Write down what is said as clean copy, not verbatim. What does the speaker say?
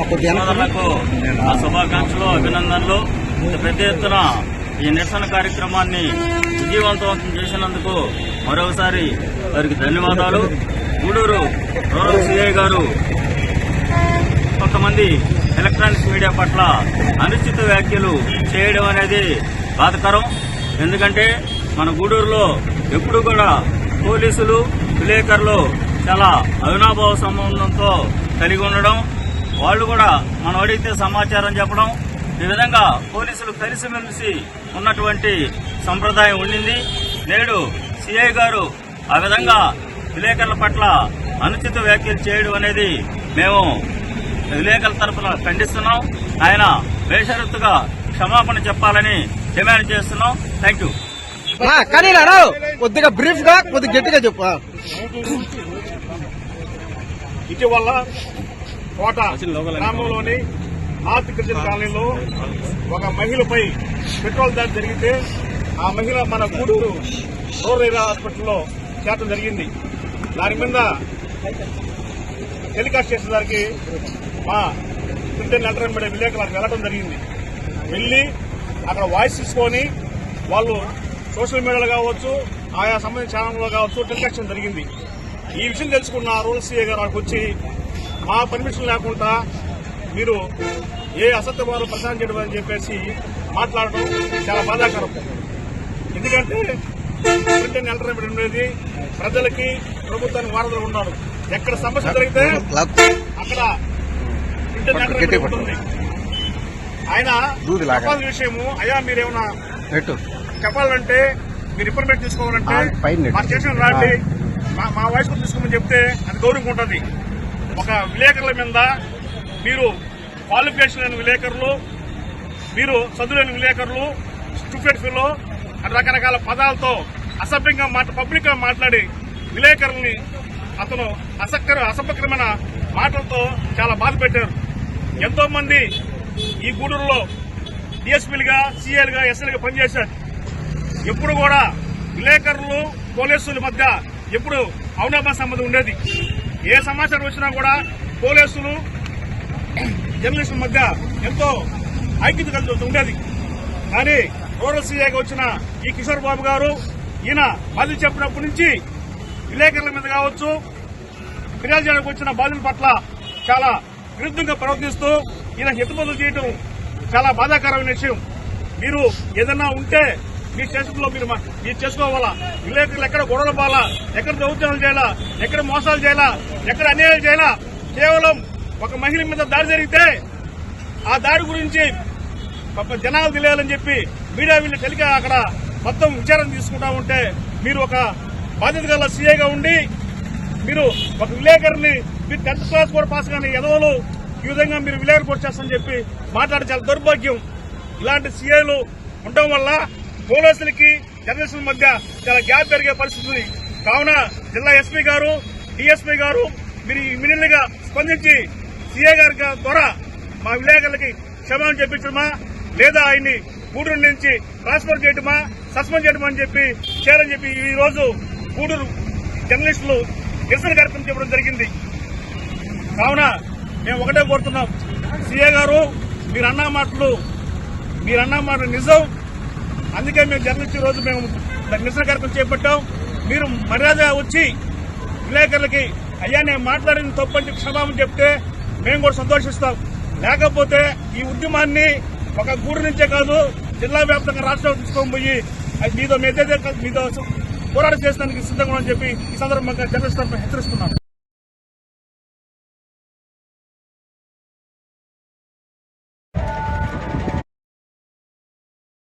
సోదరులకు ఆ శుభాకాంక్షలు, అభినందనలు. ఇంత పెద్ద ఎత్తున ఈ నిరసన కార్యక్రమాన్ని విజయవంతం చేసినందుకు మరొకసారి వారికి ధన్యవాదాలు. గూడూరు రూరల్ సిఐ గారు కొంతమంది ఎలక్ట్రానిక్స్ మీడియా పట్ల అనుచిత వ్యాఖ్యలు చేయడం అనేది బాధకరం. ఎందుకంటే మన గూడూరులో ఎప్పుడు కూడా పోలీసులు, విలేకరులు చాలా అవినాభావ సంబంధంతో కలిగి ఉండడం, వాళ్ళు కూడా మనం అడిగితే సమాచారం చెప్పడం, ఈ విధంగా పోలీసులు కలిసిమెలిసి ఉన్నటువంటి సంప్రదాయం ఉండింది. నేడు సిఐ గారు ఆ విధంగా విలేకరుల పట్ల అనుచిత వ్యాఖ్యలు చేయడం అనేది మేము విలేకరుల తరఫున ఖండిస్తున్నాం. ఆయన బేషరతుగా క్షమాపణ చెప్పాలని డిమాండ్ చేస్తున్నాం. Thank you. కానీ కొద్దిగా బ్రీఫ్ గా కొద్దిగా గట్టిగా చెప్పు. ఇటీవల కోట గ్రామంలోని నార్త్ క్రిస్టియన్ కాలనీలో ఒక మహిళపై పెట్రోల్ దాడి జరిగితే ఆ మహిళ మన గూడూరు రూరల్ ఏరియా హాస్పిటల్లో చేరడం జరిగింది. దాని మీద టెలికాస్ట్ చేసేదానికి మా ప్రింట్ లెటర్ మీడియా విలేకరులకు వెళ్లడం జరిగింది. వెళ్లి అక్కడ వాయిస్ తీసుకొని వాళ్ళు సోషల్ మీడియాలో కావచ్చు, ఆయా సంబంధించిన ఛానల్లో కావచ్చు టెలికాస్ట్ జరిగింది. ఈ విషయం తెలుసుకున్న రూరల్ సీఏ గారు అక్కడికి వచ్చి మా పర్మిషన్ లేకుండా మీరు ఏ అసత్యవాదాలు ప్రచారం చేయడం అని చెప్పేసి మాట్లాడడం చాలా బాధాకరం. ఎందుకంటే ప్రింట్ ఎలక్ట్రానిక్ మీడియా ఉండేది ప్రజలకి, ప్రభుత్వానికి వారధులు ఉన్నారు. ఎక్కడ సమస్య జరిగితే అక్కడ ప్రింట్ ఎలక్ట్రానిక్ మీడియా ఉంటుంది. ఆయన చెప్పాల్సిన విషయము, అయ్యా మీరేమన్నా చెప్పాలంటే, మీరు ఇన్ఫర్మేషన్ తీసుకోవాలంటే మా స్టేషన్ రాండి, మా వాయిస్ తీసుకోమని చెప్తే అది గౌరవంగా ఉంటుంది. ఒక విలేకరుల మీద మీరు క్వాలిఫికేషన్ లేని విలేకరులు, మీరు చదువులేని విలేకరులు, స్టూడెంట్ ఫీలో రకరకాల పదాలతో అసభ్యంగా పబ్లిక్ గా మాట్లాడి విలేకరుల్ని అతను అసభ్యకరమైన మాటలతో చాలా బాధ పెట్టారు. ఎంతో మంది ఈ గూడూరులో డిఎస్పీలుగా, సీఏలుగా, ఎస్ఐలుగా పనిచేశారు. ఎప్పుడు కూడా విలేకరులు, పోలీసుల మధ్య ఎప్పుడు అవునాభా సంబంధం ఉండేది. ఏ సమాచారం వచ్చినా కూడా పోలీసులు, జర్నలిస్టుల మధ్య ఎంతో ఐక్యత కలిసి ఉండేది. కానీ రూరల్ సీఐగా వచ్చిన ఈ కిషోర్ బాబు గారు, ఈయన బాధ్యత చెప్పినప్పటి నుంచి విలేకరుల మీద కావచ్చు, ఫిర్యాదు చేయడానికి వచ్చిన బాధ్యుల పట్ల చాలా విరుద్ధంగా ప్రవర్తిస్తూ ఈయన హితబదులు చేయడం చాలా బాధాకరమైన విషయం. మీరు ఏదన్నా ఉంటే మీ స్టేషన్లో మీరు చేసుకోవాలా. విలేకరులు ఎక్కడ గొడవలు పోవాలా, ఎక్కడ దౌర్జన్యాలు చేయాలా, ఎక్కడ మోసాలు చేయాలా, ఎక్కడ అన్యాయాలు చేయాలా. కేవలం ఒక మహిళ మీద దాడి జరిగితే ఆ దాడి గురించి జనాలు తెలియాలని చెప్పి మీడియా వీళ్ళు టెలికా అక్కడ మొత్తం విచారణ తీసుకుంటా ఉంటే, మీరు ఒక బాధ్యత గల సీఐగా ఉండి మీరు ఒక విలేకరుని మీరు 10th క్లాస్ కూడా పాస్ కానీ ఎదవలు ఈ విధంగా మీరు విలేకరు కూడా చేస్తారని చెప్పి మాట్లాడే చాలా దౌర్భాగ్యం. ఇలాంటి సీఐలు ఉండడం వల్ల పోలీసులకి, జర్నలిస్టుల మధ్య చాలా గ్యాప్ పెరిగే పరిస్థితి ఉంది. కావున జిల్లా ఎస్పీ గారు, డీఎస్పీ గారు మీరు ఇమీడియట్ గా స్పందించి సీఐ గారి ద్వారా మా విలేకరులకి క్షమాపణ చెప్పించడమా, లేదా ఆయన్ని గూడూరు నుంచి ట్రాన్స్ఫర్ చేయడమా, సస్పెండ్ చేయడమా అని చెప్పి చేయాలని చెప్పి ఈ రోజు గూడూరు జర్నలిస్టులు నిరసన కార్యక్రమం చెప్పడం జరిగింది. కావున మేము ఒకటే కోరుతున్నాం, సీఏ గారు మీరన్న మాటలు నిజం. అందుకే మేము జర్నలిస్ట్ రోజు మేము నిరసన కార్యక్రమం చేపట్టాం. మీరు మర్యాద వచ్చి విలేకరులకి అయ్యా నేను మాట్లాడిన తప్పని క్షమాపణ చెప్తే మేము కూడా సంతోషిస్తాం. లేకపోతే ఈ ఉద్యమాన్ని ఒక గూడు నుంచే కాదు జిల్లా వ్యాప్తంగా రాష్ట్రం తీసుకొని పోయి మీతో పోరాటం చేసడానికి సిద్ధంగా అని చెప్పి ఈ సందర్భంగా జర్నలిస్టులను హెచ్చరిస్తున్నాం.